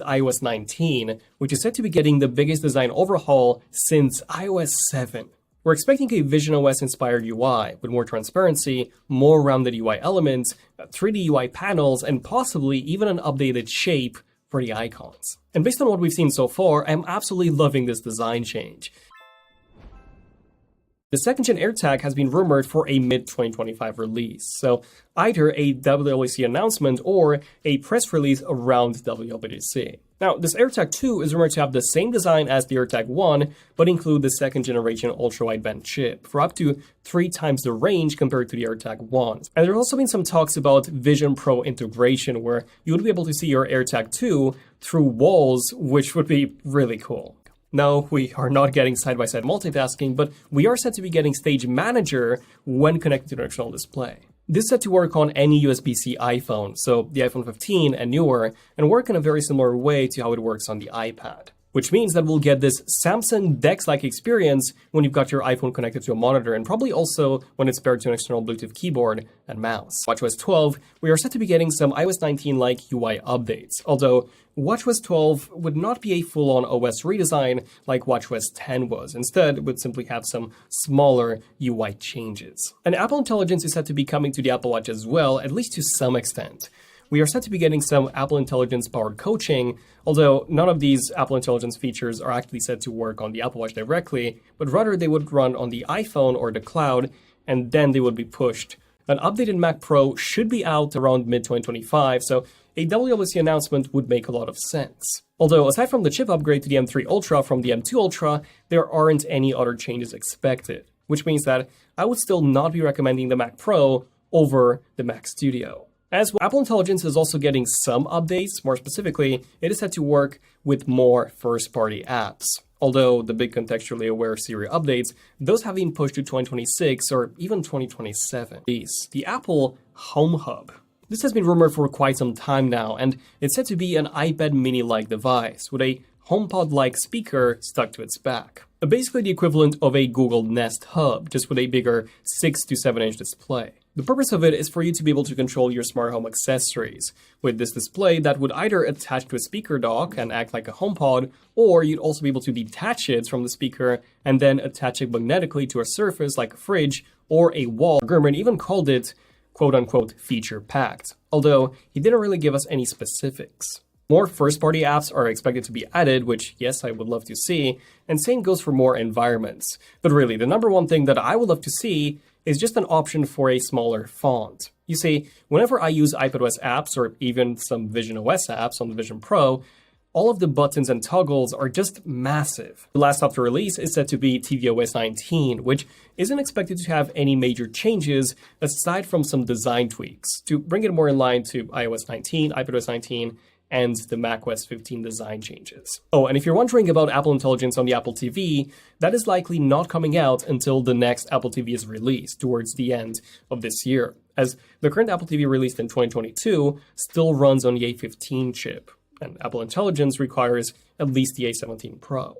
iOS 19, which is said to be getting the biggest design overhaul since iOS 7. We're expecting a visionOS-inspired UI with more transparency, more rounded UI elements, 3D UI panels, and possibly even an updated shape for the icons. And based on what we've seen so far, I'm absolutely loving this design change. The second-gen AirTag has been rumored for a mid-2025 release, so either a WWDC announcement or a press release around WWDC. Now, this AirTag 2 is rumored to have the same design as the AirTag 1, but include the second-generation ultra-wideband chip for up to 3 times the range compared to the AirTag 1. And there's also been some talks about Vision Pro integration, where you would be able to see your AirTag 2 through walls, which would be really cool. No, we are not getting side-by-side multitasking, but we are set to be getting Stage Manager when connected to an external display. This is set to work on any USB-C iPhone, so the iPhone 15 and newer, and work in a very similar way to how it works on the iPad. Which means that we'll get this Samsung DeX-like experience when you've got your iPhone connected to a monitor, and probably also when it's paired to an external Bluetooth keyboard and mouse. WatchOS 12, we are set to be getting some iOS 19-like UI updates, although WatchOS 12 would not be a full-on OS redesign like WatchOS 10 was. Instead, it would simply have some smaller UI changes. And Apple Intelligence is set to be coming to the Apple Watch as well, at least to some extent. We are set to be getting some Apple Intelligence-powered coaching, although none of these Apple Intelligence features are actually set to work on the Apple Watch directly, but rather they would run on the iPhone or the cloud, and then they would be pushed. An updated Mac Pro should be out around mid-2025, so a WWDC announcement would make a lot of sense. Although, aside from the chip upgrade to the M3 Ultra from the M2 Ultra, there aren't any other changes expected, which means that I would still not be recommending the Mac Pro over the Mac Studio. As well, Apple Intelligence is also getting some updates. More specifically, it is set to work with more first-party apps. Although the big contextually aware Siri updates, those have been pushed to 2026 or even 2027. The Apple Home Hub. This has been rumored for quite some time now, and it's said to be an iPad mini-like device with a HomePod-like speaker stuck to its back. Basically the equivalent of a Google Nest Hub, just with a bigger 6 to 7-inch display. The purpose of it is for you to be able to control your smart home accessories with this display that would either attach to a speaker dock and act like a HomePod, or you'd also be able to detach it from the speaker and then attach it magnetically to a surface like a fridge or a wall. Gurman even called it quote-unquote feature-packed, although he didn't really give us any specifics. More first-party apps are expected to be added, which, yes, I would love to see, and same goes for more environments. But really, the number one thing that I would love to see is just an option for a smaller font. You see, whenever I use iPadOS apps or even some visionOS apps on the Vision Pro, all of the buttons and toggles are just massive. The last software release is set to be tvOS 19, which isn't expected to have any major changes aside from some design tweaks to bring it more in line to iOS 19, iPadOS 19, and the macOS 15 design changes. Oh, and if you're wondering about Apple Intelligence on the Apple TV, that is likely not coming out until the next Apple TV is released towards the end of this year, as the current Apple TV released in 2022 still runs on the A15 chip, and Apple Intelligence requires at least the A17 Pro.